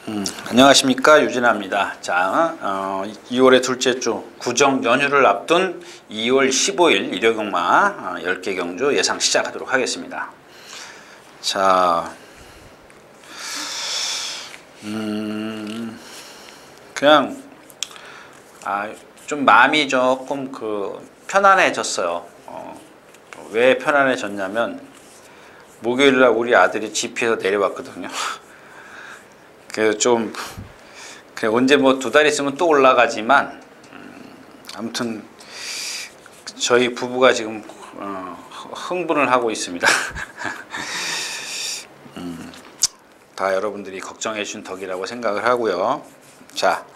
안녕하십니까, 유진아입니다. 자, 2월의 둘째 주 구정 연휴를 앞둔 2월 15일 일요경마 10개 경주 예상 시작하도록 하겠습니다. 자, 그냥 좀 마음이 조금 편안해졌어요. 왜 편안해졌냐면 목요일날 우리 아들이 GP에서 내려왔거든요. 그래서 좀 언제 뭐 2달 있으면 또 올라가지만 아무튼 저희 부부가 지금 흥분을 하고 있습니다. 다 여러분들이 걱정해 주신 덕이라고 생각을 하고요. 자,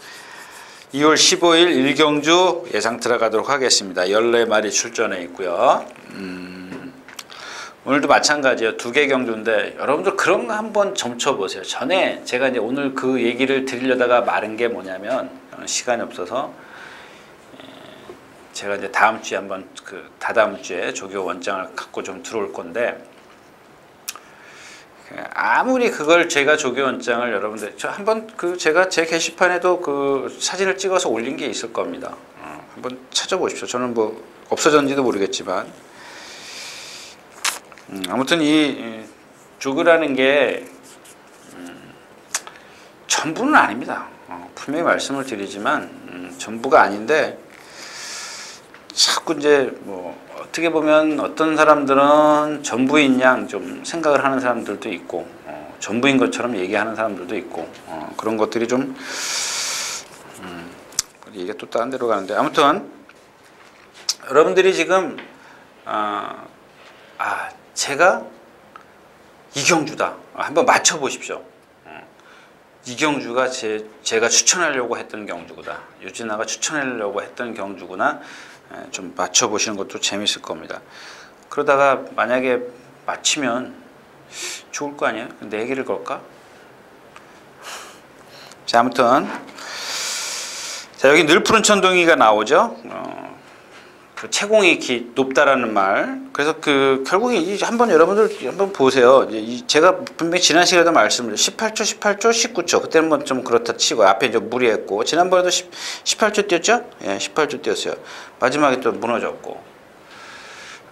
2월 15일 일경주 예상 들어가도록 하겠습니다. 14마리 출전해 있고요. 오늘도 마찬가지예요. 2개 경주인데 여러분들 그런 거 한번 점쳐보세요. 전에 제가 이제 오늘 그 얘기를 드리려다가 마른 게 뭐냐면 시간이 없어서 제가 이제 다음 주에 한번 다다음 주에 조교 원장을 갖고 좀 들어올 건데 아무리 그걸 제가 조교 원장을 여러분들 저 한번 제가 제 게시판에도 사진을 찍어서 올린 게 있을 겁니다. 한번 찾아보십시오. 저는 뭐 없어졌는지도 모르겠지만 아무튼 이 조교라는 게 전부는 아닙니다. 분명히 말씀을 드리지만 전부가 아닌데 자꾸 이제 뭐 어떻게 보면 어떤 사람들은 전부인 양 좀 생각을 하는 사람들도 있고 전부인 것처럼 얘기하는 사람들도 있고 그런 것들이 좀 얘기가 또 다른 데로 가는데 아무튼 여러분들이 지금 제가 이경주다. 한번 맞춰보십시오. 이경주가 제가 추천하려고 했던 경주구나. 유진아가 추천하려고 했던 경주구나. 좀 맞춰보시는 것도 재밌을 겁니다. 그러다가 만약에 맞히면 좋을 거 아니에요? 내 얘기를 걸까? 자, 아무튼 자, 여기 늘 푸른 천둥이가 나오죠. 채공이 높다라는 말. 그래서 결국에 한번 여러분들 한번 보세요. 제가 분명히 지난 시간에도 말씀을 18초, 19초. 그때는 뭐 좀 그렇다 치고 앞에 이제 무리했고 지난번에도 18초 뛰었죠? 예, 18초 뛰었어요. 마지막에 또 무너졌고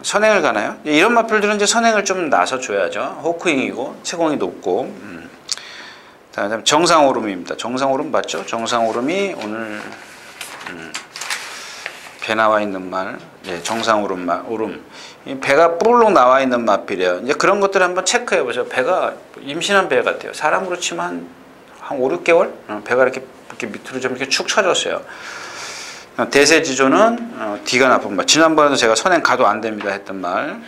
선행을 가나요? 이런 마필들은 이제 선행을 좀 나서 줘야죠. 호크잉이고 채공이 높고. 다음 정상오름입니다. 정상오름 맞죠? 정상오름이 오늘 배 나와 있는 말, 정상오름 오름. 배가 뿔룩 나와 있는 마필이에요. 이제 그런 것들을 한번 체크해 보세요. 배가 임신한 배 같아요. 사람으로 치면 한 5, 6개월? 배가 이렇게 밑으로 좀 이렇게 축 처졌어요. 대세지조는 D가 나쁜 말. 지난번에도 제가 선행 가도 안 됩니다 했던 말.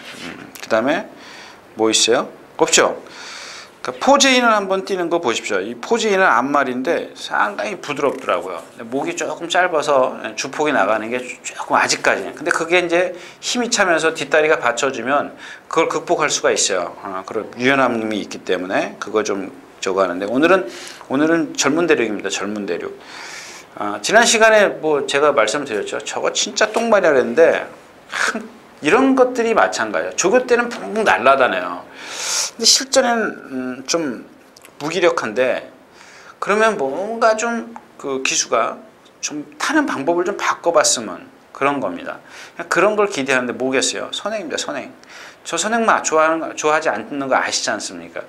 그 다음에 뭐 있어요? 없죠? 포제인을 한번 띄는 거 보십시오. 이 포제인은 앞말인데 상당히 부드럽더라고요. 목이 조금 짧아서 주폭이 나가는 게 조금 아직까지는. 근데 그게 이제 힘이 차면서 뒷다리가 받쳐주면 그걸 극복할 수가 있어요. 그런 유연함이 있기 때문에 그거 좀 저거 하는데 오늘은 젊은 대륙입니다. 젊은 대륙. 지난 시간에 뭐 제가 말씀드렸죠. 저거 진짜 똥말이라 그랬는데 이런 것들이 마찬가지예요. 조교 때는 붕붕 날아다녀요. 근데 실전에는 좀 무기력한데 그러면 뭔가 좀 기수가 좀 타는 방법을 좀 바꿔봤으면 그런 겁니다. 그런 걸 기대하는데 뭐겠어요? 선행입니다. 선행. 저 선행만 좋아하지 않는 거 아시지 않습니까?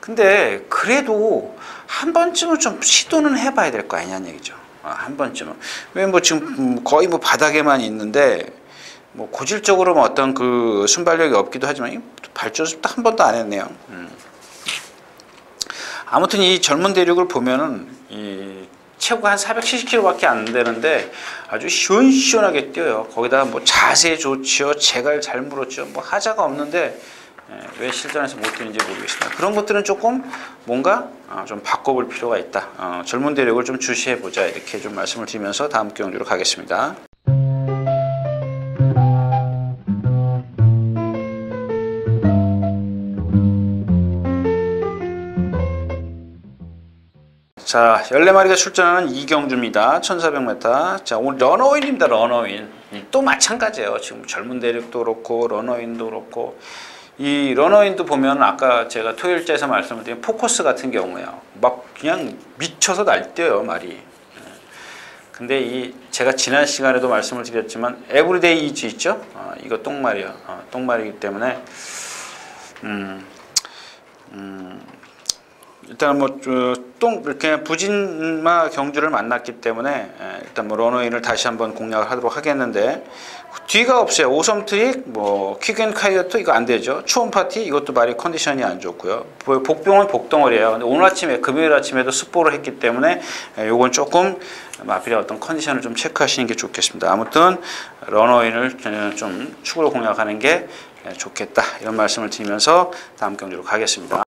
근데 그래도 한 번쯤은 좀 시도는 해봐야 될 거 아니냐는 얘기죠. 한 번쯤은. 왜 뭐 지금 거의 뭐 바닥에만 있는데 뭐 고질적으로 뭐 어떤 순발력이 없기도 하지만 발전을 딱 한 번도 안 했네요. 아무튼 이 젊은 대륙을 보면은 체구가 한 470kg밖에 안 되는데 아주 시원시원하게 뛰어요. 거기다가 뭐 자세 좋지요, 제갈 잘 물었죠. 뭐 하자가 없는데 왜 실전에서 못 뛰는지 모르겠습니다. 그런 것들은 조금 뭔가 좀 바꿔볼 필요가 있다. 젊은 대륙을 좀 주시해 보자 이렇게 좀 말씀을 드리면서 다음 경주로 가겠습니다. 자, 14마리가 출전하는 이경주입니다. 1400m. 자, 오늘 러너윈입니다. 러너윈. 또 마찬가지예요. 지금 젊은 대륙도 그렇고 러너윈도 그렇고 이 러너윈도 보면 아까 제가 토요일째에서 말씀을 드린 포커스 같은 경우에요. 막 그냥 미쳐서 날뛰어요 말이. 근데 이 제가 지난 시간에도 말씀을 드렸지만 에브리데이 이즈 있죠? 이거 똥말이요. 똥말이기 때문에 일단 뭐 이렇게 부진마 경주를 만났기 때문에 일단 뭐 러너인을 다시 한번 공략을 하도록 하겠는데 뒤가 없어요. 오섬 트릭, 뭐 퀵앤카이어트 이거 안 되죠. 추원 파티 이것도 말이 컨디션이 안 좋고요. 복병은 복덩어리예요. 근데 오늘 아침에 금요일 아침에도 습보를 했기 때문에 요건 조금 마필의 어떤 컨디션을 좀 체크하시는 게 좋겠습니다. 아무튼 러너인을 좀 축으로 공략하는 게 좋겠다 이런 말씀을 드리면서 다음 경주로 가겠습니다.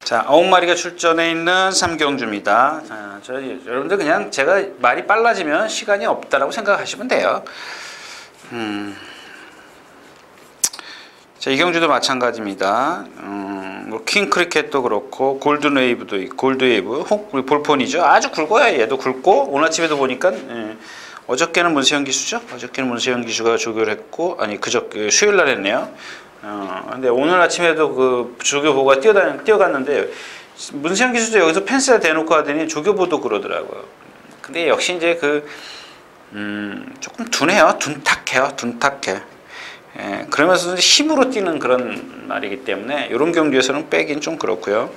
자, 9마리가 출전해 있는 3경주입니다. 여러분들 그냥 제가 말이 빨라지면 시간이 없다라고 생각하시면 돼요. 자, 이 경주도 마찬가지입니다. 뭐 킹크리켓도 그렇고 골든웨이브도 있고 골드웨이브, 볼폰이죠. 아주 굵어요. 얘도 굵고 오늘 아침에도 보니까 어저께는 문세영 기수죠. 어저께는 문세영 기수가 조교를 했고 수요일 날 했네요. 근데 오늘 아침에도 그 조교보가 뛰어갔는데 문세영 기수도 여기서 펜스에 대놓고 하더니 조교보도 그러더라고요. 근데 역시 이제 조금 둔해요. 둔탁해. 그러면서 힘으로 뛰는 그런 말이기 때문에 이런 경주에서는 빼긴 좀 그렇고요.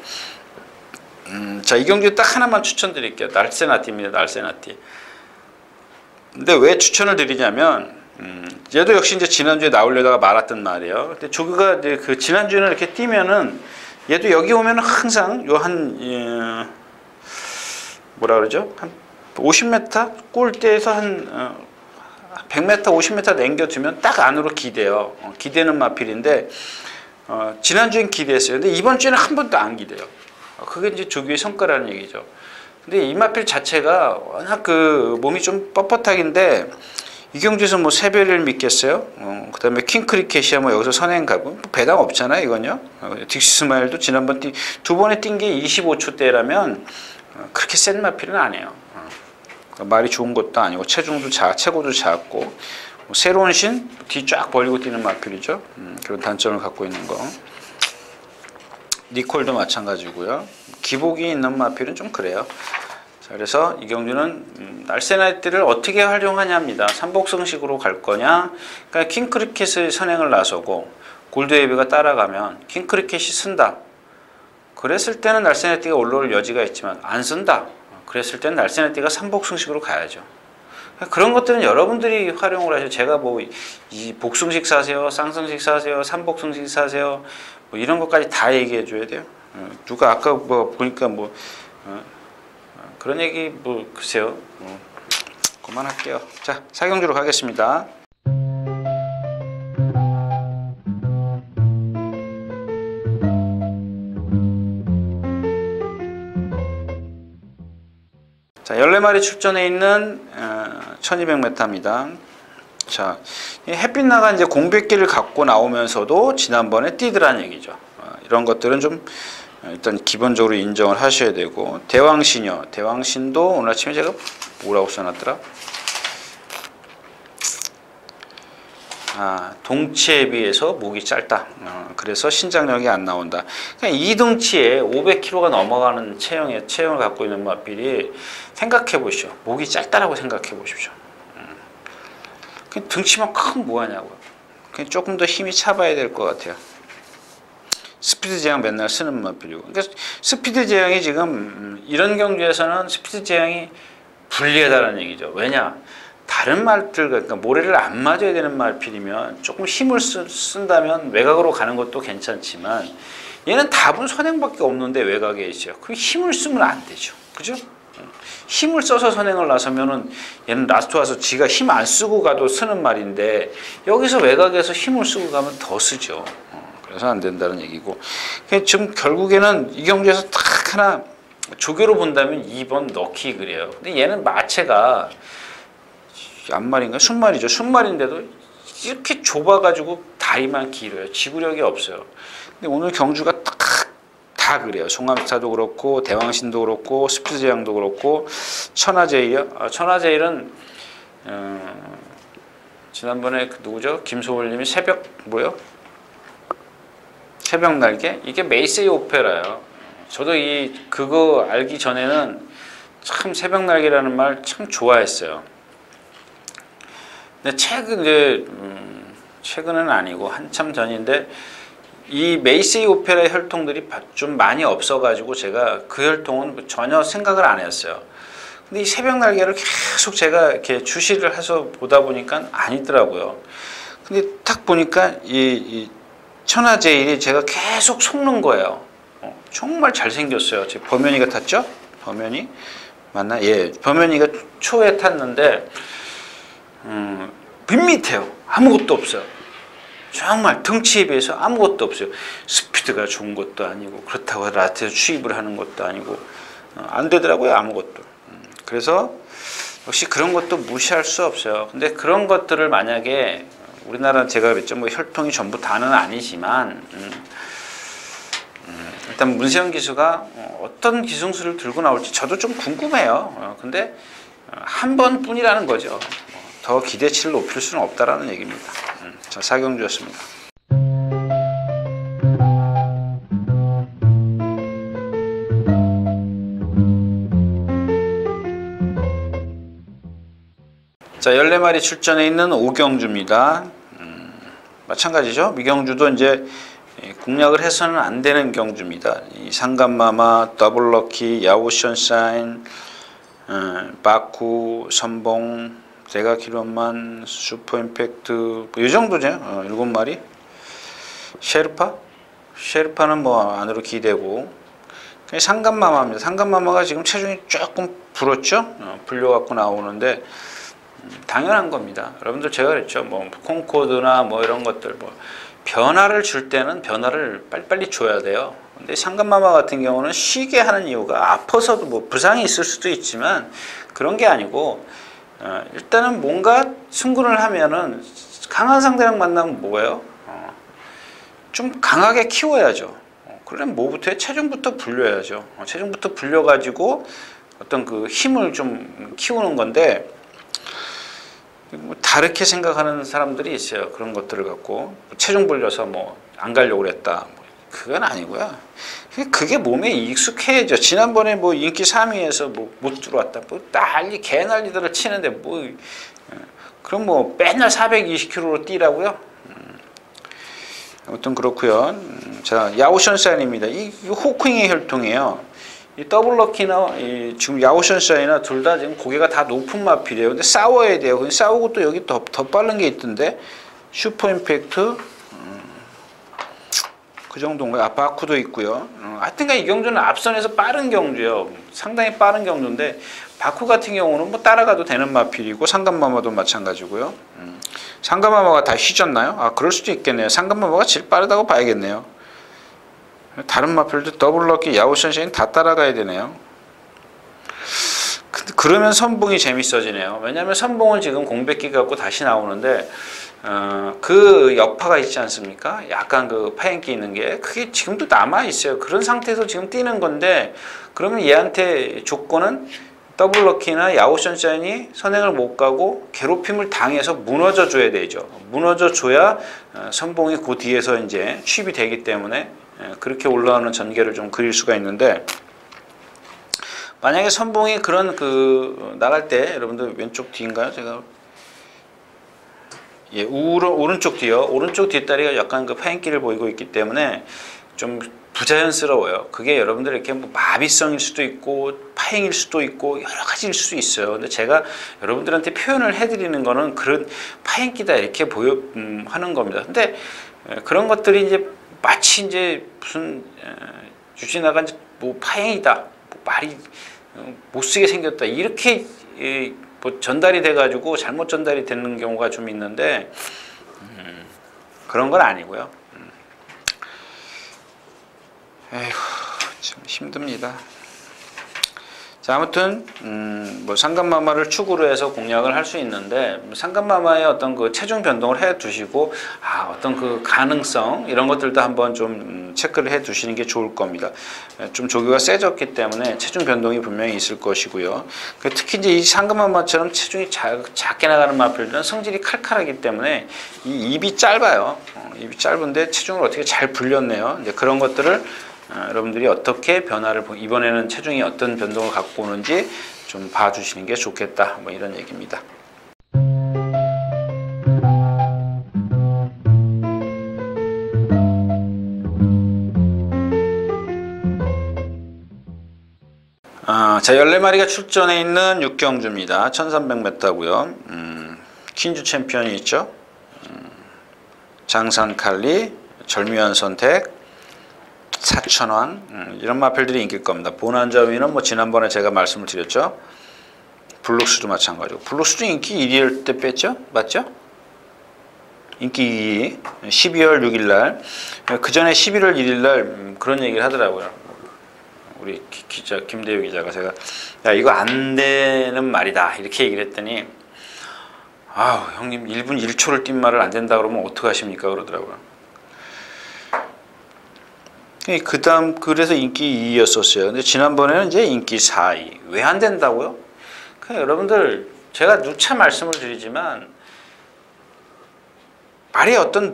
자, 이 경주 딱 하나만 추천드릴게요. 날세나띠입니다. 날세나띠. 근데 왜 추천을 드리냐면 얘도 역시 이제 지난주에 나오려다가 말았던 말이에요. 근데 조교가 이제 그 지난주에는 이렇게 뛰면은 얘도 여기 오면은 항상 뭐라 그러죠? 한 50m 골대에서 한 100m, 50m 남겨두면 딱 안으로 기대요. 기대는 마필인데 지난주엔 기대했어요. 근데 이번 주에는 한 번도 안 기대요. 그게 이제 조교의 성과라는 얘기죠. 근데 이 마필 자체가 워낙 몸이 좀 뻣뻣하긴데 이 경주에서 뭐 세배를 믿겠어요? 그 다음에 킹크리켓이야 뭐 여기서 선행 가고 배당 없잖아요, 이건요. 딕시스마일도 지난번 두 번에 뛴 게 25초대라면 그렇게 센 마필은 아니에요. 말이 좋은 것도 아니고 체중도 체고도 작고 뭐 새로운 신 뒤 쫙 벌리고 뛰는 마필이죠. 그런 단점을 갖고 있는 거. 니콜도 마찬가지고요. 기복이 있는 마필은 좀 그래요. 자, 그래서 이 경주는 날세나이트를 어떻게 활용하냐입니다. 삼복승식으로 갈 거냐. 그러니까 킹크리켓의 선행을 나서고 골드웨이브가 따라가면 킹크리켓이 쓴다. 그랬을 때는 날세나이트가 올라올 여지가 있지만 안 쓴다. 그랬을 때는 날세나이트가 삼복승식으로 가야죠. 그런 것들은 여러분들이 활용을 하셔. 제가 뭐 이 복승식 사세요, 쌍승식 사세요, 삼복승식 사세요, 뭐 이런 것까지 다 얘기해 줘야 돼요. 누가 아까 뭐 보니까 뭐 그런 얘기 뭐 글쎄요. 그만할게요. 자, 사경주로 가겠습니다. 자, 14마리 출전해 있는 1200m입니다. 자, 햇빛 나가 이제 공백기를 갖고 나오면서도 지난번에 뛰더란 얘기죠. 이런 것들은 좀 일단 기본적으로 인정을 하셔야 되고, 대왕신이요. 대왕신도 오늘 아침에 제가 뭐라고 써놨더라? 동치에 비해서 목이 짧다. 그래서 신장력이 안 나온다. 그러니까 이 등치에 500kg가 넘어가는 체형을 갖고 있는 마필이 생각해 보시죠. 목이 짧다라고 생각해 보십시오. 등치만 크면 뭐하냐고요. 조금 더 힘이 차봐야 될 것 같아요. 스피드 제한 맨날 쓰는 마필이고. 그러니까 스피드 제한이 지금 이런 경주에서는 스피드 제한이 불리하다는 얘기죠. 왜냐? 다른 말들, 그러니까 모래를 안 맞아야 되는 말필이면 조금 힘을 쓴다면 외곽으로 가는 것도 괜찮지만 얘는 답은 선행밖에 없는데 외곽에 있어요. 그럼 힘을 쓰면 안 되죠. 그죠? 힘을 써서 선행을 나서면은 얘는 라스트 와서 지가 힘 안 쓰고 가도 쓰는 말인데 여기서 외곽에서 힘을 쓰고 가면 더 쓰죠. 그래서 안 된다는 얘기고. 지금 결국에는 이 경주에서 딱 하나 조교로 본다면 2번 넣기 그래요. 근데 얘는 마체가 앞말인가? 순말이죠. 순말인데도 이렇게 좁아가지고 다리만 길어요. 지구력이 없어요. 근데 오늘 경주가 다 그래요. 송암스타도 그렇고 대왕신도 그렇고 스피드 제왕도 그렇고 천하제일이요. 천하제일은 지난번에 그 누구죠? 김소월님이 새벽 뭐요? 새벽 날개? 이게 메이세이 오페라예요. 저도 그거 알기 전에는 참 새벽 날개라는 말 참 좋아했어요. 근데 최근은 아니고 한참 전인데 이 메이세이 오페라의 혈통들이 좀 많이 없어가지고 제가 그 혈통은 전혀 생각을 안 했어요. 근데 이 새벽 날개를 계속 제가 이렇게 주시를 해서 보다 보니까 아니더라고요. 근데 딱 보니까 이 천하제일이 제가 계속 속는 거예요. 정말 잘생겼어요. 제 범연이 같았죠? 범연이 맞나? 예, 범연이가 초에 탔는데 밋밋해요. 아무것도 없어요. 정말 등치에 비해서 아무것도 없어요. 스피드가 좋은 것도 아니고 그렇다고 라트에 추입을 하는 것도 아니고 안 되더라고요. 아무것도. 그래서 역시 그런 것도 무시할 수 없어요. 근데 그런 것들을 만약에 우리나라는 제가 그랬죠. 뭐 혈통이 전부 다는 아니지만 일단 문세영 기수가 어떤 기승수를 들고 나올지 저도 좀 궁금해요. 근데 한 번뿐이라는 거죠. 더 기대치를 높일 수는 없다라는 얘기입니다. 자, 사경주였습니다. 자, 14마리 출전해 있는 오경주입니다. 마찬가지죠. 미경주도 이제 공략을 해서는 안 되는 경주입니다. 이 상감마마, 더블럭키, 야오션샤인, 바쿠, 선봉, 대가키론만, 슈퍼임팩트 이 정도죠. 7마리. 셰르파는 뭐 안으로 기대고 상감마마입니다. 상감마마가 지금 체중이 조금 불었죠. 불려갖고 나오는데 당연한 겁니다. 여러분들 제가 그랬죠. 뭐 콩코드나 뭐 이런 것들 뭐 변화를 줄 때는 변화를 빨리빨리 줘야 돼요. 근데 상감마마 같은 경우는 쉬게 하는 이유가 아파서도 뭐 부상이 있을 수도 있지만 그런 게 아니고 일단은 뭔가 승군을 하면은 강한 상대랑 만나면 뭐예요? 좀 강하게 키워야죠. 그러려면 뭐부터 해? 체중부터 불려야죠. 체중부터 불려가지고 어떤 그 힘을 좀 키우는 건데 다르게 생각하는 사람들이 있어요. 그런 것들을 갖고 체중 불려서 뭐 안 가려고 그랬다. 그건 아니고요. 그게 몸에 익숙해져. 지난번에 뭐 인기 3위에서 뭐 못 들어왔다. 뭐 난리 개난리들을 치는데 뭐 그럼 뭐 맨날 420km로 뛰라고요? 아무튼 그렇고요. 자, 야오션샤인입니다. 이 호킹의 혈통이에요. 이 더블럭키나 지금 야오션샤이나 둘 다 지금 고개가 다 높은 마필이에요. 근데 싸워야 돼요. 근데 싸우고 또 여기 더 빠른 게 있던데 슈퍼임팩트 그 정도인가요? 바쿠도 있고요. 하여튼간 이 경주는 앞선에서 빠른 경주예요. 상당히 빠른 경주인데 바쿠 같은 경우는 뭐 따라가도 되는 마필이고 상감마마도 마찬가지고요. 상감마마가 다 휘졌나요? 아, 그럴 수도 있겠네요. 상감마마가 제일 빠르다고 봐야겠네요. 다른 마필도 더블럭키, 야오션샤인 다 따라가야 되네요. 그러면 선봉이 재밌어지네요. 왜냐하면 선봉은 지금 공백기 갖고 다시 나오는데 그 여파가 있지 않습니까? 약간 그 파행기 있는 게 그게 지금도 남아 있어요. 그런 상태에서 지금 뛰는 건데 그러면 얘한테 조건은 더블럭키나 야오션샤인이 선행을 못 가고 괴롭힘을 당해서 무너져 줘야 되죠. 무너져 줘야 선봉이 그 뒤에서 이제 취입이 되기 때문에 그렇게 올라오는 전개를 좀 그릴 수가 있는데 만약에 선봉이 그런 나갈 때 여러분들 왼쪽 뒤인가요? 제가 예, 오른쪽 뒤요. 오른쪽 뒷다리가 약간 그 파행기를 보이고 있기 때문에 좀 부자연스러워요. 그게 여러분들 이렇게 뭐 마비성일 수도 있고 파행일 수도 있고 여러 가지일 수도 있어요. 근데 제가 여러분들한테 표현을 해드리는 거는 그런 파행기다 이렇게 하는 겁니다. 근데 그런 것들이 이제 마치 이제 무슨 유진아가 이제 뭐 파행이다, 뭐 말이 못 쓰게 생겼다 이렇게 뭐 전달이 돼가지고 잘못 전달이 되는 경우가 좀 있는데 그런 건 아니고요. 에휴, 참 힘듭니다. 자, 아무튼 뭐 상간마마를 축으로 해서 공략을 할 수 있는데 상간마마의 어떤 그 체중 변동을 해 두시고 어떤 그 가능성 이런 것들도 한번 좀 체크를 해 두시는 게 좋을 겁니다. 좀 조교가 세졌기 때문에 체중 변동이 분명히 있을 것이고요. 특히 이제 이 상간마마처럼 체중이 작게 나가는 마필들은 성질이 칼칼하기 때문에 이 입이 짧아요. 입이 짧은데 체중을 어떻게 잘 불렸네요. 이제 그런 것들을 여러분들이 어떻게 변화를 이번에는 체중이 어떤 변동을 갖고 오는지 좀 봐주시는 게 좋겠다. 뭐 이런 얘기입니다. 자, 14마리가 출전해 있는 6경주입니다. 1300m고요. 퀸즈 챔피언이 있죠. 장산칼리, 절묘한 선택, 사천왕, 이런 마필들이 인기일 겁니다. 보난자위는 뭐 지난번에 제가 말씀을 드렸죠. 블록스도 마찬가지고. 블록스도 인기 1위일 때 뺐죠? 맞죠? 인기 2위. 12월 6일날. 그 전에 11월 1일날 그런 얘기를 하더라고요. 우리 기자, 김대유 기자가 제가, 야, 이거 안 되는 말이다. 이렇게 얘기를 했더니, 형님 1분 1초를 뛴 말을 안 된다 그러면 어떡하십니까? 그러더라고요. 그 다음, 그래서 인기 2위였었어요. 근데 지난번에는 이제 인기 4위. 왜 안 된다고요? 그냥 여러분들, 제가 누차 말씀을 드리지만, 말의 어떤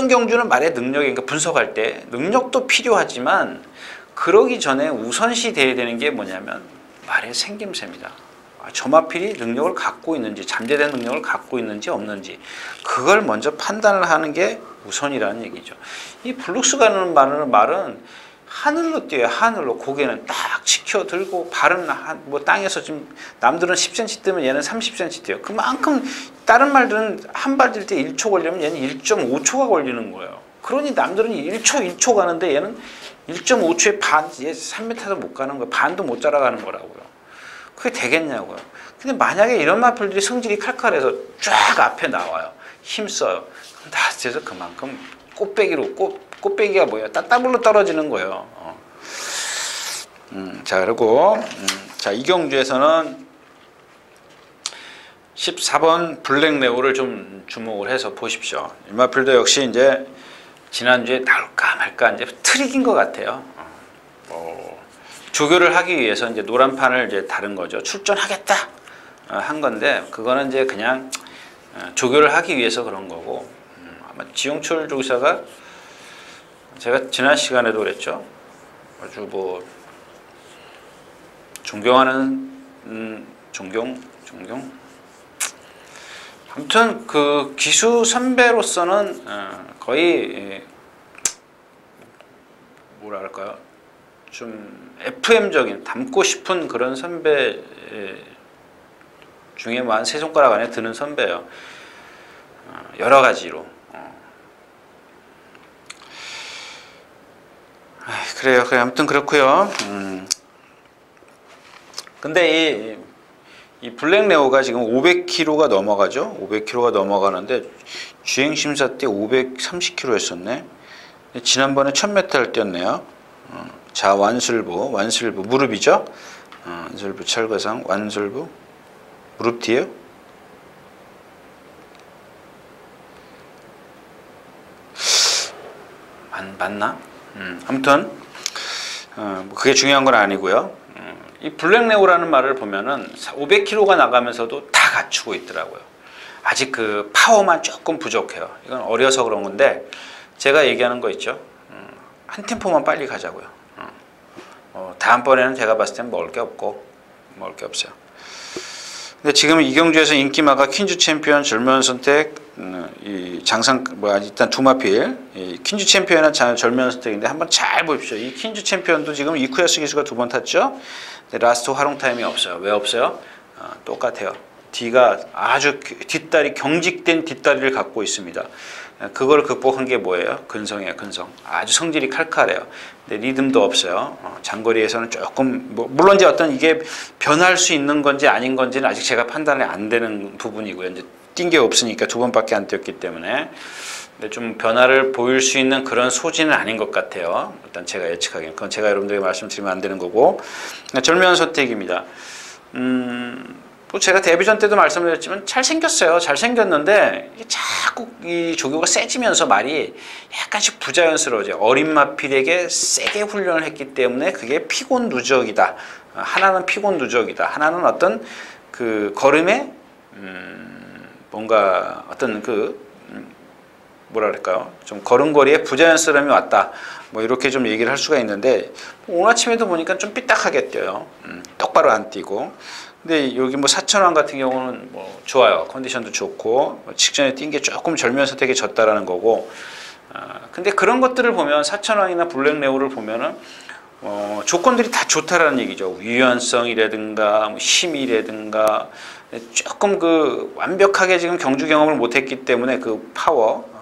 경주는 말의 능력이, 그러니까 분석할 때, 능력도 필요하지만, 그러기 전에 우선시 돼야 되는 게 뭐냐면, 말의 생김새입니다. 저 마필이 능력을 갖고 있는지, 잠재된 능력을 갖고 있는지 없는지, 그걸 먼저 판단을 하는 게 우선이라는 얘기죠. 이 블룩스가 하는 말은 하늘로 뛰어요. 하늘로. 고개는 딱 치켜 들고 발은 뭐 땅에서 지금 남들은 10cm 뛰면 얘는 30cm 뛰어요. 그만큼 다른 말들은 한 발 뛸 때 1초 걸리면 얘는 1.5초가 걸리는 거예요. 그러니 남들은 1초 가는데 얘는 1.5초에 반, 얘 3m도 못 가는 거예요. 반도 못 자라가는 거라고요. 그게 되겠냐고요. 근데 만약에 이런 마필들이 성질이 칼칼해서 쫙 앞에 나와요. 힘써요. 그래서 그만큼 꽃배기가 뭐예요? 따따블로 떨어지는 거예요. 자, 그리고 자, 이 경주에서는 14번 블랙레오를 좀 주목을 해서 보십시오. 이 마필도 역시 이제 지난주에 나올까 말까 이제 트릭인 것 같아요. 조교를 하기 위해서 이제 노란판을 이제 다른 거죠. 출전하겠다 한 건데 그거는 이제 그냥 조교를 하기 위해서 그런 거고 아마 지용철 조교사가 제가 지난 시간에도 그랬죠. 아주 뭐 존경하는 존경 아무튼 그 기수 선배로서는 거의 뭐랄까요? 좀 FM적인 닮고 싶은 그런 선배 중에 뭐 한 세 손가락 안에 드는 선배예요. 여러 가지로. 그래요. 아무튼 그렇고요. 근데 이 블랙레오가 지금 500kg가 넘어가죠. 500kg가 넘어가는데 주행 심사 때 530kg 했었네. 지난번에 1000m를 뛰었네요. 자, 완술부 무릎이죠. 완술부 철거상 완술부 무릎 뒤에요. 맞나? 아무튼 그게 중요한 건 아니고요. 이 블랙레오라는 말을 보면은 500kg가 나가면서도 다 갖추고 있더라고요. 아직 그 파워만 조금 부족해요. 이건 어려서 그런 건데 제가 얘기하는 거 있죠. 한 템포만 빨리 가자고요. 다음번에는 제가 봤을 땐 먹을 게 없어요. 근데 지금 이 경주에서 인기마가 퀸즈 챔피언, 절묘한 선택, 이 장상 일단 두 마필, 이 퀸즈 챔피언은 절묘한 선택인데 한번 잘 보십시오. 이 퀸즈 챔피언도 지금 이쿠야스 기수가 2번 탔죠. 근데 라스트 활용 타임이 없어요. 왜 없어요? 똑같아요. 뒤가 아주 뒷다리 경직된 뒷다리를 갖고 있습니다. 그걸 극복한 게 뭐예요? 근성이에요. 근성. 아주 성질이 칼칼해요. 근데 리듬도 없어요. 장거리에서는 조금 물론 이제 어떤 이게 변할 수 있는 건지 아닌 건지는 아직 제가 판단이 안 되는 부분이고요. 이제 뛴 게 없으니까 2번밖에 안 뛰었기 때문에 근데 좀 변화를 보일 수 있는 그런 소지는 아닌 것 같아요. 일단 제가 예측하기엔. 그건 제가 여러분들에게 말씀드리면 안 되는 거고. 절면선택입니다. 뭐 제가 데뷔전 때도 말씀드렸지만 잘생겼어요. 잘생겼는데 자꾸 이 조교가 세지면서 말이 약간씩 부자연스러워져요. 어린 마필에게 세게 훈련을 했기 때문에 그게 피곤 누적이다. 하나는 피곤 누적이다. 하나는 어떤 그 걸음에 뭔가 어떤 그 뭐라 그럴까요? 좀 걸음걸이에 부자연스러움이 왔다. 뭐 이렇게 좀 얘기를 할 수가 있는데 오늘 아침에도 보니까 좀 삐딱하게 뛰어요. 똑바로 안 뛰고. 근데 여기 뭐 사천왕 같은 경우는 뭐 좋아요. 컨디션도 좋고 직전에 뛴 게 조금 절면선택에 졌다라는 거고. 근데 그런 것들을 보면 사천왕이나 블랙레오를 보면은 조건들이 다 좋다라는 얘기죠. 유연성이라든가 뭐 힘이라든가 조금 그 완벽하게 지금 경주 경험을 못했기 때문에 그 파워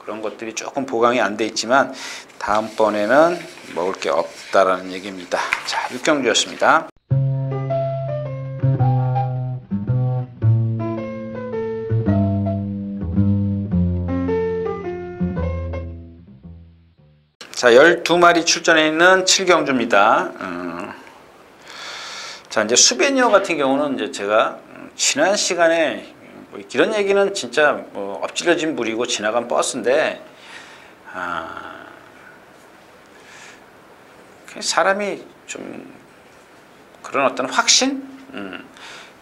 그런 것들이 조금 보강이 안 돼 있지만 다음번에는 먹을 게 없다라는 얘기입니다. 자, 6경주였습니다. 자, 12마리 출전해 있는 7경주입니다. 자, 이제 수베니어 같은 경우는 이제 제가 지난 시간에 뭐 이런 얘기는 진짜 뭐 엎질러진 물이고 지나간 버스인데, 사람이 좀 그런 어떤 확신?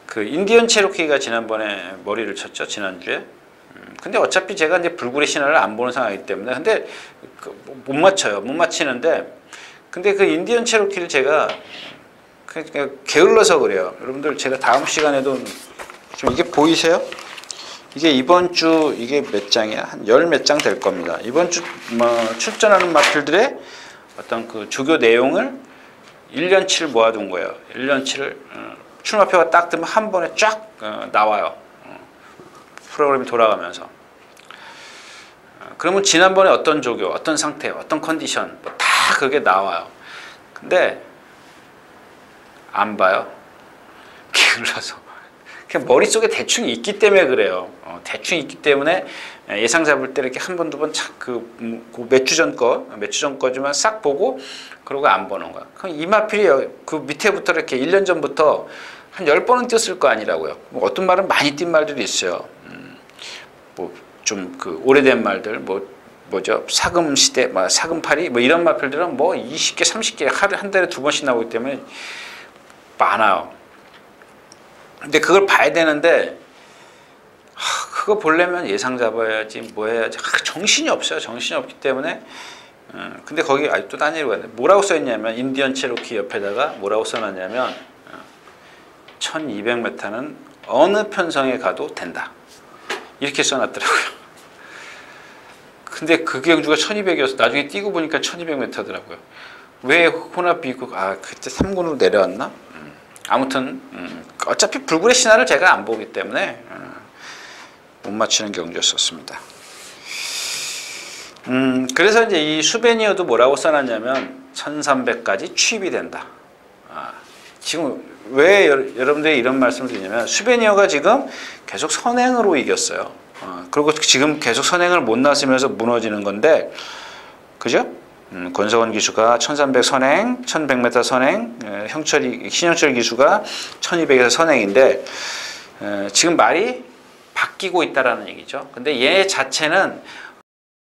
그 인디언 체로키가 지난번에 머리를 쳤죠, 지난주에. 근데 어차피 제가 이제 불굴의 신화를 안 보는 상황이기 때문에 근데 못 맞춰요. 못 맞히는데 근데 그 인디언 체로키를 제가 그냥 게을러서 그래요. 여러분들 제가 다음 시간에도 좀 이게 보이세요? 이게 이번 주 이게 몇 장이야? 한 열 몇 장 될 겁니다. 이번 주 뭐 출전하는 마필들의 어떤 그 주교 내용을 1년치를 모아둔 거예요. 1년치를 출마표가 딱 뜨면 한 번에 쫙 나와요. 프로그램이 돌아가면서. 그러면 지난번에 어떤 조교, 어떤 상태, 어떤 컨디션 뭐 다 그게 나와요. 근데 안 봐요. 게을러서. 그냥 머릿속에 대충 있기 때문에 그래요. 대충 있기 때문에 예상 잡을 때 이렇게 한 번, 두 번 몇 주 전 거지만 싹 보고 그러고 안 보는 거야. 그럼 이 마필이 그 밑에부터 이렇게 1년 전부터 한 10번은 뛰었을 거 아니라고요. 뭐 어떤 말은 많이 뛴 말들이 있어요. 뭐 좀 그 오래된 말들, 뭐죠? 사금 시대, 뭐 사금팔이, 뭐 이런 마필들은 뭐 20개, 30개 한 달에 2번씩 나오기 때문에 많아요. 근데 그걸 봐야 되는데, 그거 보려면 예상 잡아야지, 뭐 해야지. 정신이 없어요. 정신이 없기 때문에. 근데 거기 아직도 딴 얘기가 있는데, 뭐라고 써있냐면, 인디언 체로키 옆에다가 뭐라고 써놨냐면, 1200m는 어느 편성에 가도 된다. 이렇게 써놨더라고요. 근데 그 경주가 1200이어서 나중에 뛰고 보니까 1200m더라고요. 왜 혼합비고, 그때 3군으로 내려왔나? 아무튼, 어차피 불굴의 신화를 제가 안 보기 때문에, 못 맞추는 경주였었습니다. 그래서 이제 이 수베니어도 뭐라고 써놨냐면, 1300까지 취입이 된다. 지금 왜 여러분들이 이런 말씀을 드리냐면 수베니어가 지금 계속 선행으로 이겼어요. 그리고 지금 계속 선행을 못 나서면서 무너지는 건데, 그죠? 권석원 기수가 1300 선행, 1100m 선행, 신영철 기수가 1200에서 선행인데, 지금 말이 바뀌고 있다라는 얘기죠. 근데 얘 자체는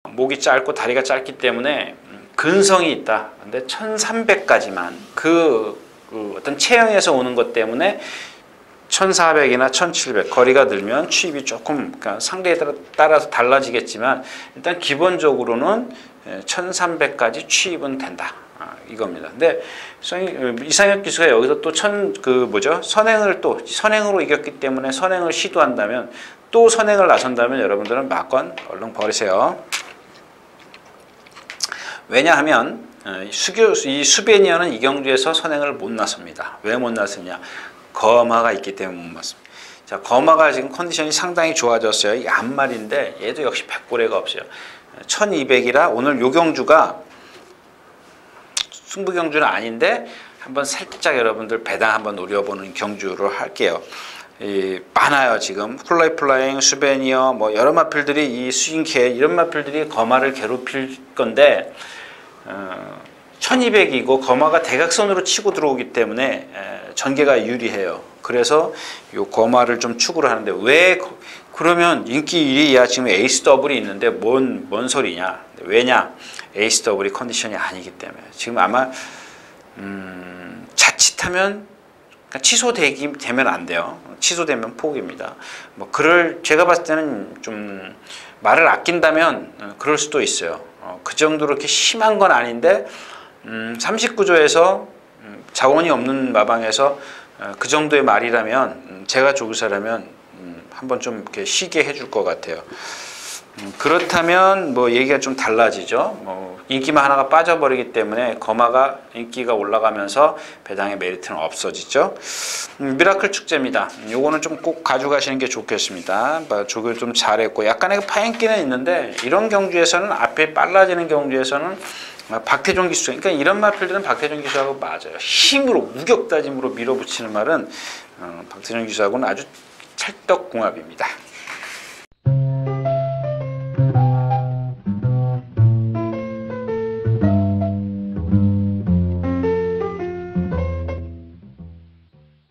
목이 짧고 다리가 짧기 때문에 근성이 있다. 근데 1300까지만 그 어떤 체형에서 오는 것 때문에 1400이나 1700 거리가 늘면 취입이 조금 그러니까 상대에 따라서 달라지겠지만 일단 기본적으로는 1300까지 취입은 된다. 이겁니다. 근데 이상혁 기수가 여기서 또 선행으로 이겼기 때문에 선행을 시도한다면 또 선행을 나선다면 여러분들은 막건 얼른 버리세요. 왜냐하면 이 수베니어는 이 경주에서 선행을 못 나섭니다. 왜 못 나서냐? 거마가 있기 때문에 못 나섭니다. 자, 거마가 지금 컨디션이 상당히 좋아졌어요. 이 앞말인데 얘도 역시 100고래가 없어요. 1200이라 오늘 요 경주가 승부 경주는 아닌데 한번 살짝 여러분들 배당 한번 노려보는 경주로 할게요. 많아요. 지금 플라잉, 수베니어 뭐 여러 마필들이 이 스윙캐 이런 마필들이 거마를 괴롭힐 건데 1200이고 거마가 대각선으로 치고 들어오기 때문에 전개가 유리해요. 그래서 요 거마를 좀 추구를 하는데 왜 그러면 인기 1위야 지금 에이스 더블이 있는데 뭔 소리냐? 왜냐? 에이스 더블이 컨디션이 아니기 때문에 지금 아마 자칫하면 취소되면 안 돼요. 취소되면 포기입니다. 뭐 제가 봤을 때는 좀 말을 아낀다면 그럴 수도 있어요. 그 정도로 이렇게 심한 건 아닌데 39조에서 자원이 없는 마방에서 그 정도의 말이라면 제가 조교사라면 한번 좀 이렇게 쉬게 해줄 것 같아요. 그렇다면 뭐 얘기가 좀 달라지죠. 뭐 인기만 하나가 빠져버리기 때문에 거마가 인기가 올라가면서 배당의 메리트는 없어지죠. 미라클 축제입니다. 요거는 좀 꼭 가져가시는 게 좋겠습니다. 조교를 좀 잘했고 약간의 파행기는 있는데 이런 경주에서는 앞에 빨라지는 경주에서는 박태종 기수, 그러니까 이런 마필들은 박태종 기수하고 맞아요. 힘으로 우격다짐으로 밀어붙이는 말은 박태종 기수하고는 아주 찰떡궁합입니다.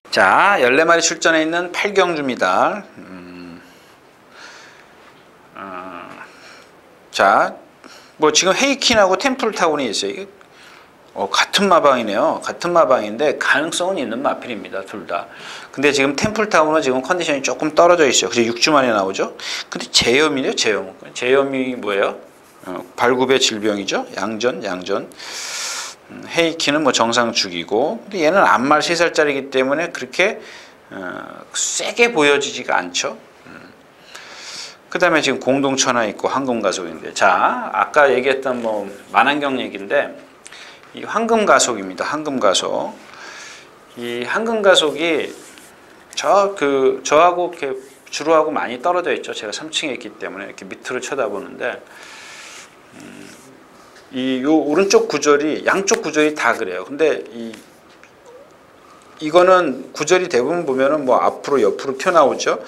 자, 14마리 출전해 있는 8경주입니다. 자, 뭐 지금 헤이킨하고 템플타운이 있어요. 같은 마방이네요. 같은 마방인데 가능성은 있는 마필입니다. 둘 다. 근데 지금 템플타운은 지금 컨디션이 조금 떨어져 있어요. 그래서 6주 만에 나오죠. 근데 제염이래요. 제염이 뭐예요? 발굽의 질병이죠. 양전. 헤이키는 뭐 정상 주기고, 근데 얘는 암말 3살짜리이기 때문에 그렇게 세게 보여지지가 않죠. 그 다음에 지금 공동천하 있고 황금가속인데, 자 아까 얘기했던 뭐 만안경 얘기인데 이 황금가속입니다. 황금가속. 이 황금가속이 저하고 이렇게 주로하고 많이 떨어져 있죠. 제가 3층에 있기 때문에 이렇게 밑으로 쳐다보는데 요 오른쪽 구절이 양쪽 구절이 다 그래요. 근데 이거는 구절이 대부분 보면은 뭐 앞으로 옆으로 튀어나오죠.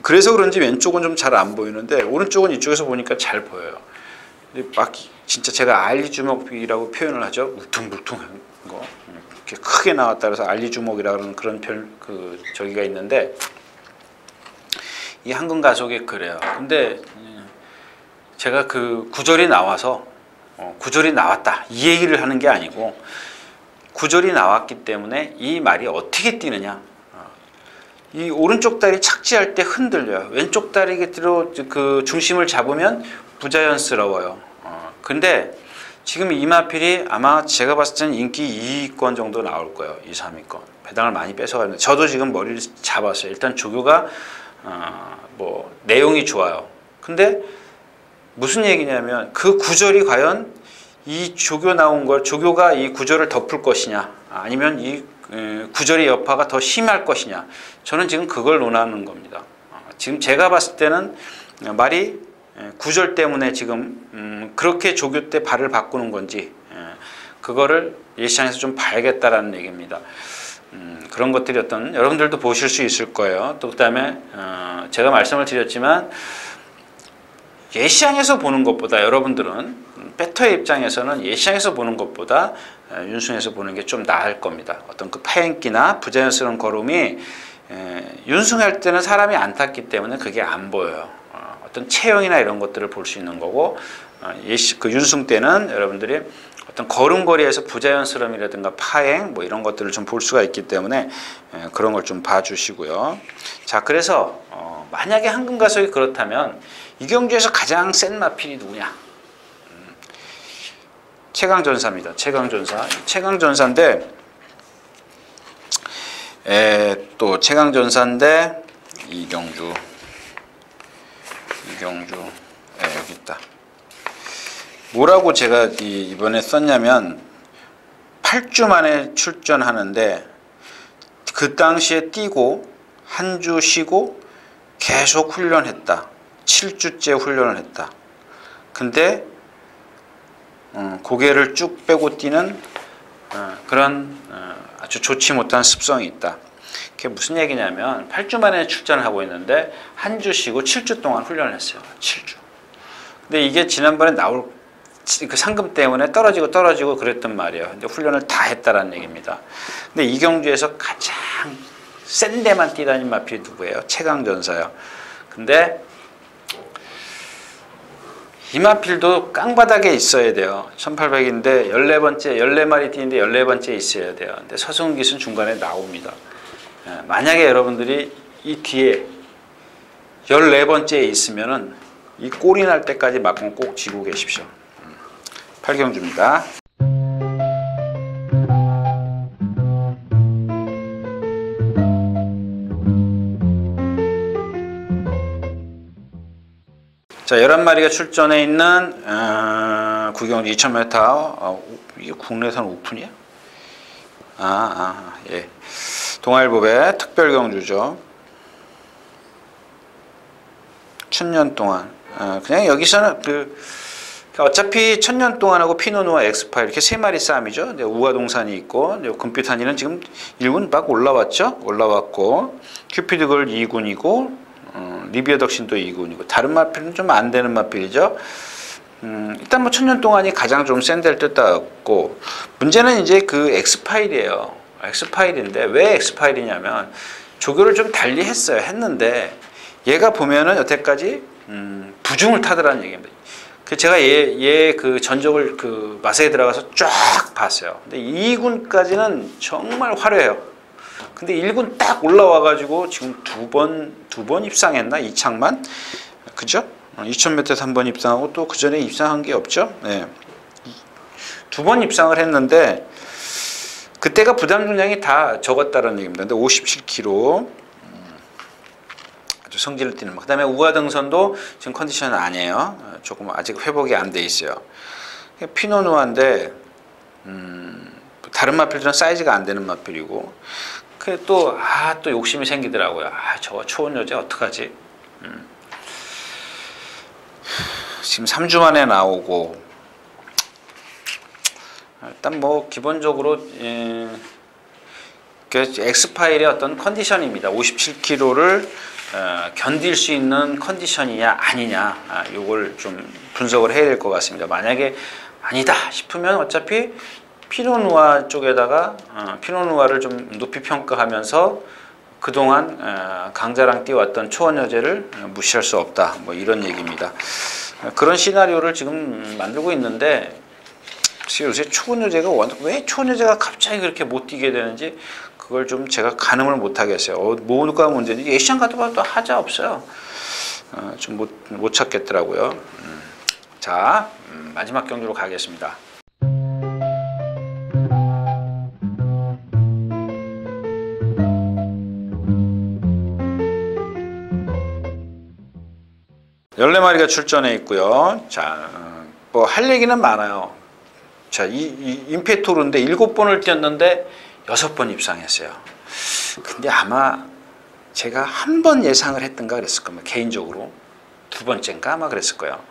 그래서 그런지 왼쪽은 좀 잘 안 보이는데 오른쪽은 이쪽에서 보니까 잘 보여요. 근데 막 진짜 제가 알리주먹이라고 표현을 하죠. 울퉁불퉁한 거 이렇게 크게 나왔다 그래서 알리주먹이라는 그런 저기가 있는데 이 황금가속이 그래요. 근데 제가 그 구절이 나와서 구절이 나왔다 이 얘기를 하는 게 아니고 구절이 나왔기 때문에 이 말이 어떻게 뛰느냐, 이 오른쪽 다리 착지할 때 흔들려요. 왼쪽 다리로 그 중심을 잡으면 부자연스러워요. 근데 지금 이 마필이 아마 제가 봤을 때는 인기 2위권 정도 나올 거예요. 2, 3위권 배당을 많이 뺏어가는데 저도 지금 머리를 잡았어요. 일단 조교가 뭐 내용이 좋아요. 근데 무슨 얘기냐면 그 구절이 과연 이 조교 나온 걸 조교가 이 구절을 덮을 것이냐 아니면 이 구절의 여파가 더 심할 것이냐, 저는 지금 그걸 논하는 겁니다. 지금 제가 봤을 때는 말이 구절 때문에 지금 그렇게 조교 때 발을 바꾸는 건지 그거를 예시장에서 좀 봐야겠다라는 얘기입니다. 그런 것들이 여러분들도 보실 수 있을 거예요. 또 그다음에 제가 말씀을 드렸지만 예시장에서 보는 것보다 여러분들은 배터의 입장에서는 예시장에서 보는 것보다 윤승에서 보는 게 좀 나을 겁니다. 어떤 그 파행기나 부자연스러운 걸음이 윤승할 때는 사람이 안 탔기 때문에 그게 안 보여요. 어떤 체형이나 이런 것들을 볼 수 있는 거고 그 윤승 때는 여러분들이 어떤 걸음걸이에서 부자연스러움이라든가 파행 뭐 이런 것들을 좀 볼 수가 있기 때문에 그런 걸 좀 봐주시고요. 자, 그래서 만약에 황금가속이 그렇다면 이 경주에서 가장 센 마필이 누구냐? 최강전사입니다. 최강전사인데 또 최강전사인데 이경주 여기 있다. 뭐라고 제가 이번에 썼냐면 8주 만에 출전하는데 그 당시에 뛰고 한 주 쉬고 계속 훈련했다. 7주째 훈련을 했다. 근데 고개를 쭉 빼고 뛰는 그런 아주 좋지 못한 습성이 있다. 그게 무슨 얘기냐면 8주 만에 출전을 하고 있는데 한 주 쉬고 7주 동안 훈련을 했어요. 7주. 근데 이게 지난번에 나올 그 상금 때문에 떨어지고 그랬단 말이에요. 근데 훈련을 다 했다라는 얘기입니다. 근데 이경주에서 가장 센 데만 뛰다닌 마필이 누구예요? 최강전사요. 근데 이 마필도 깡바닥에 있어야 돼요. 1800인데 14마리 뛰는데 14번째 있어야 돼요. 근데 서승훈 기수는 중간에 나옵니다. 만약에 여러분들이 이 뒤에 14번째에 있으면은 이 꼴이 날 때까지 막공 꼭 쥐고 계십시오. 팔경주입니다. 자, 11마리가 출전해 있는 구경주 2000m. 이게 국내선 오픈이야? 예. 동아일보배 특별경주죠. 1000년 동안. 그냥 여기서는 어차피 1000년 동안하고 피노누아 엑스파일 이렇게 세 마리 싸움이죠. 우화동산이 있고 금빛한이는 지금 1군 막 올라왔고 큐피드걸 2군이고 리비아 덕신도 2군이고 다른 마필은 좀 안 되는 마필이죠. 일단 뭐 1000년 동안이 가장 좀 센 데를 뜯었고 문제는 이제 그 엑스파일이에요. 엑스파일인데 왜 엑스파일이냐면 조교를 좀 달리 했는데 얘가 보면은 여태까지 부중을 타더라는 얘기입니다. 제가 얘 그 전적을 그 맛에 들어가서 쫙 봤어요. 근데 2군까지는 정말 화려해요. 근데 1군 딱 올라와가지고 지금 두 번 입상했나? 이창만? 그죠? 2000m에서 한 번 입상하고 또 그 전에 입상한 게 없죠? 네. 2번 입상을 했는데 그때가 부담 중량이 다 적었다는 얘기입니다. 근데 57kg. 아주 성질을 띠는. 그 다음에 우하등선도 지금 컨디션은 아니에요. 조금 아직 회복이 안 돼 있어요. 피노누아인데, 다른 마필들은 사이즈가 안 되는 마필이고, 또 욕심이 생기더라고요. 저거 초원 여자 어떡하지? 지금 3주 만에 나오고, 일단 뭐, 기본적으로, 엑스파일의 어떤 컨디션입니다. 57kg를 견딜 수 있는 컨디션이냐 아니냐 요걸 좀 분석을 해야 될 것 같습니다. 만약에 아니다 싶으면 어차피 피노누아 쪽에다가 피노누아를 좀 높이 평가하면서 그동안 강자랑 뛰어왔던 초원여제를 무시할 수 없다 뭐 이런 얘기입니다. 그런 시나리오를 지금 만들고 있는데 요새 초원여제가 왜 초원여제가 갑자기 그렇게 못 뛰게 되는지 그걸 좀 제가 가늠을 못 하겠어요. 뭐가 문제인지 예시장 가도 봐도 하자 없어요. 좀 못 찾겠더라고요. 자, 마지막 경주로 가겠습니다. 열네 마리가 출전해 있고요. 자, 뭐 할 얘기는 많아요. 자, 이 임페토르인데 7번을 뛰었는데 6번 입상했어요. 근데 아마 제가 한 번 예상을 했던가 그랬을 겁니다. 개인적으로. 2번째인가 아마 그랬을 거예요.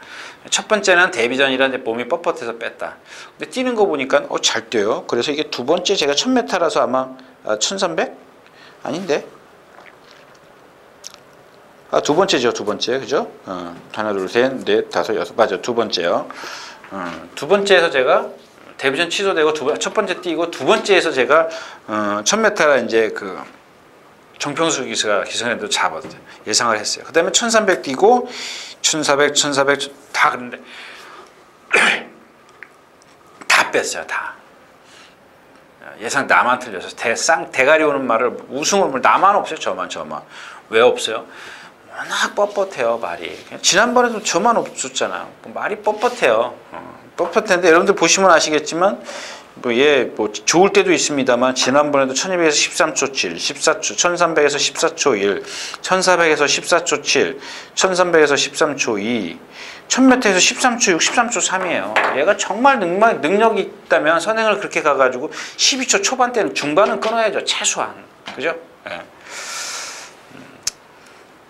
첫 번째는 데뷔전이라 몸이 뻣뻣해서 뺐다. 근데 뛰는 거 보니까 잘 뛰어요. 그래서 이게 2번째 제가 1000m라서 아마 1300? 아닌데? 2번째죠. 2번째. 그죠? 하나, 둘, 셋, 넷, 다섯, 여섯. 맞아. 2번째요. 2번째에서 제가 데뷔전 취소되고 첫 번째 뛰고 2번째에서 제가 1000m라 이제 그 정평수 기수가 기선에도 잡았어요. 예상을 했어요. 그 다음에 1300 뛰고 1400 다 그런데 다 뺐어요. 다. 예상 나만 틀려서 대가리 오는 말을 우승을 나만 없어요. 저만. 왜 없어요? 워낙 뻣뻣해요. 말이. 지난번에도 저만 없었잖아요. 말이 뻣뻣해요. 뻣뻣한데 여러분들 보시면 아시겠지만 뭐 좋을 때도 있습니다만 지난번에도 1200에서 13초 7, 14초, 1300에서 14초 1, 1400에서 14초 7, 1300에서 13초 2, 1000m에서 13초 6, 13초 3이에요. 얘가 정말 능력이 있다면 선행을 그렇게 가가지고 12초 초반대는 중반은 끊어야죠. 최소한. 그죠? 네.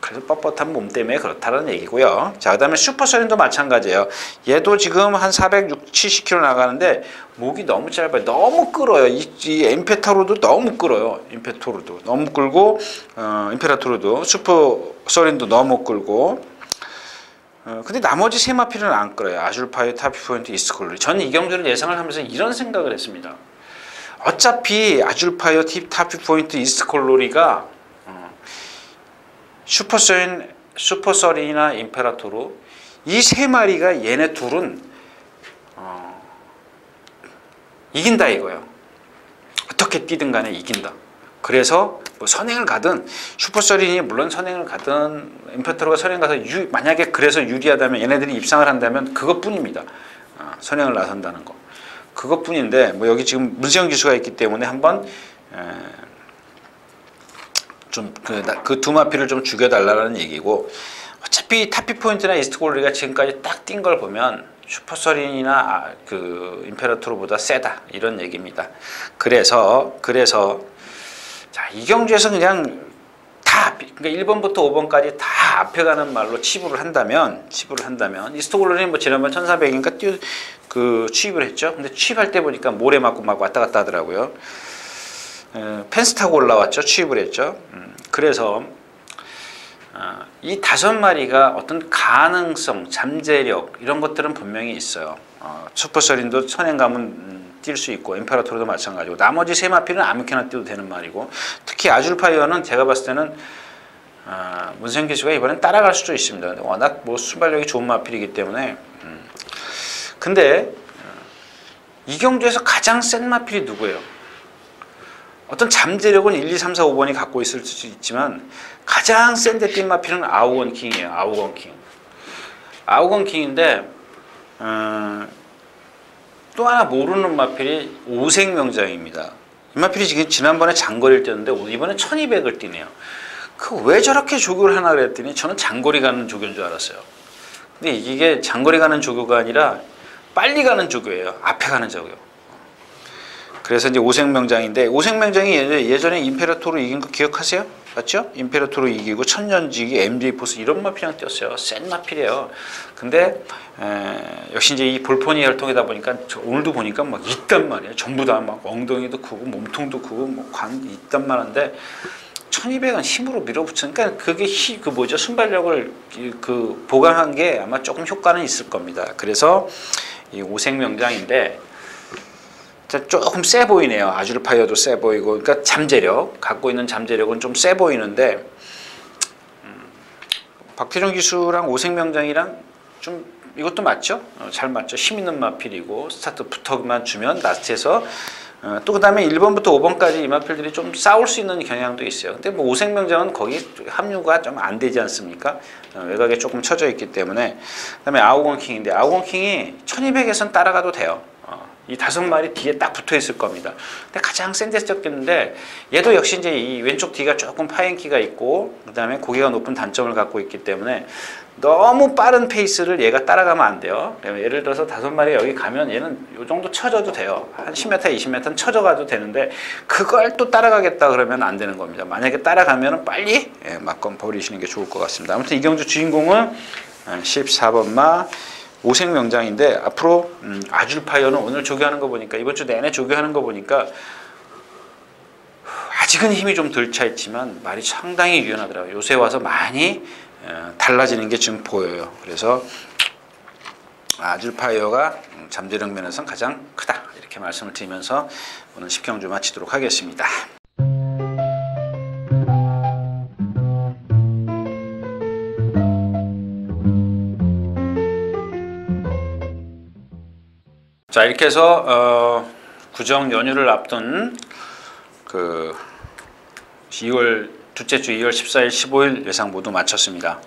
그래서 뻣뻣한 몸 때문에 그렇다는 얘기고요. 자, 그다음에 슈퍼서린도 마찬가지예요. 얘도 지금 한 460, 70km 나가는데 목이 너무 짧아요. 너무 끌어요. 이 임페타로도 너무 끌어요. 임페토르도 너무 끌고 임페라토르도 슈퍼서린도 너무 끌고. 근데 나머지 세 마필은 안 끌어요. 아줄파이어, 타피포인트, 이스트콜로리. 저는 이 경주를 예상을 하면서 이런 생각을 했습니다. 어차피 아줄파이어, 타피포인트, 이스트콜로리가 슈퍼서린이나 임페라토르 이 세 마리가 얘네 둘은 이긴다 이거예요. 어떻게 뛰든 간에 이긴다. 그래서 뭐 선행을 가든 슈퍼서린이 물론 선행을 가든 임페라토르가 선행 가서 만약에 그래서 유리하다면 얘네들이 입상을 한다면 그것뿐입니다. 선행을 나선다는 거. 그것뿐인데 뭐 여기 지금 문세영 기수가 있기 때문에 한번 좀 그 두 마피를 좀 죽여달라는 얘기고, 어차피 타피포인트나 이스트콜로리가 지금까지 딱 뛴 걸 보면 슈퍼서린이나 그 임페라토르보다 세다 이런 얘기입니다. 그래서 자, 이 경주에서 그냥 다 그러니까 1번부터 5번까지 다 앞에 가는 말로 치부를 한다면 이스트콜로리는 뭐 지난번 1400인가 취입을 했죠. 근데 취입할 때 보니까 모래 맞고 막 왔다 갔다 하더라고요. 펜스 타고 올라왔죠. 취입을 했죠. 그래서 이 5마리가 어떤 가능성, 잠재력 이런 것들은 분명히 있어요. 슈퍼서린도 선행 가면 뛸 수 있고 임페라토르도 마찬가지고 나머지 세 마필은 아무렇게나 뛰어도 되는 말이고, 특히 아줄파이어는 제가 봤을 때는 문세영 기수가 이번엔 따라갈 수도 있습니다. 워낙 뭐 순발력이 좋은 마필이기 때문에. 근데 이 경주에서 가장 센 마필이 누구예요? 어떤 잠재력은 1, 2, 3, 4, 5번이 갖고 있을 수 있지만 가장 센데 뛴 마필은 아우건킹이에요. 아우건킹인데 또 하나 모르는 마필이 오색명장입니다. 이 마필이 지금 지난번에 장거리를 뛰었는데 이번에 1200을 뛰네요. 왜 저렇게 조교를 하나 그랬더니 저는 장거리 가는 조교인 줄 알았어요. 근데 이게 장거리 가는 조교가 아니라 빨리 가는 조교예요. 앞에 가는 조교. 그래서 이제 오색명장인데, 오색명장이 예전에 임페라토르 이긴 거 기억하세요? 맞죠? 임페라토르 이기고 천년지기, MJ 포스 이런 마필이랑 뛰었어요. 센 마필이에요. 근데 역시 이제 이 볼포니 혈통이다 보니까 오늘도 보니까 막 있단 말이에요. 전부 다 막 엉덩이도 크고 몸통도 크고 뭐 관 있단 말인데 1200은 힘으로 밀어붙이니까 그게 순발력을 보강한 게 아마 조금 효과는 있을 겁니다. 그래서 이 오색명장인데 조금 세 보이네요. 아줄파이어도 세 보이고, 그러니까 갖고 있는 잠재력은 좀 세 보이는데, 박태종 기수랑 오색명장이랑 좀 이것도 맞죠? 잘 맞죠? 힘 있는 마필이고 스타트부터만 주면 라스트에서 또 그 다음에 1번부터 5번까지 이 마필들이 좀 싸울 수 있는 경향도 있어요. 근데 뭐 오색명장은 거기 합류가 좀 안 되지 않습니까? 외곽에 조금 쳐져 있기 때문에. 그 다음에 아우건킹인데 아우건킹이 1200에선 따라가도 돼요. 이 5마리 뒤에 딱 붙어 있을 겁니다. 근데 가장 센 데서 뛰었는데 얘도 역시 이제 이 왼쪽 뒤가 조금 파행키가 있고 그 다음에 고개가 높은 단점을 갖고 있기 때문에 너무 빠른 페이스를 얘가 따라가면 안 돼요. 예를 들어서 5마리 여기 가면 얘는 이 정도 쳐져도 돼요. 한 10m, 20m는 쳐져가도 되는데 그걸 또 따라가겠다 그러면 안 되는 겁니다. 만약에 따라가면 빨리 막건 버리시는 게 좋을 것 같습니다. 아무튼 이 경주 주인공은 14번마 오색명장인데, 앞으로 아줄파이어는 오늘 조교하는 거 보니까 이번 주 내내 조교하는 거 보니까 아직은 힘이 좀 덜 차 있지만 말이 상당히 유연하더라고요. 요새 와서 많이 달라지는 게 지금 보여요. 그래서 아줄파이어가 잠재력 면에서는 가장 크다 이렇게 말씀을 드리면서 오늘 10경주 마치도록 하겠습니다. 자, 이렇게 해서 구정 연휴를 앞둔 그 2월 둘째 주 2월 14일, 15일 예상 모두 마쳤습니다.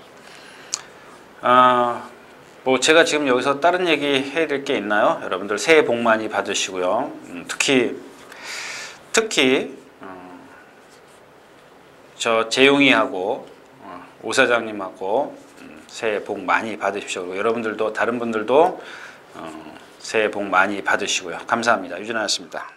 뭐 제가 지금 여기서 다른 얘기 해야 될 게 있나요? 여러분들 새해 복 많이 받으시고요. 특히 저 재용이하고 오 사장님하고 새해 복 많이 받으십시오. 여러분들도 다른 분들도 새해 복 많이 받으시고요. 감사합니다. 유진아였습니다.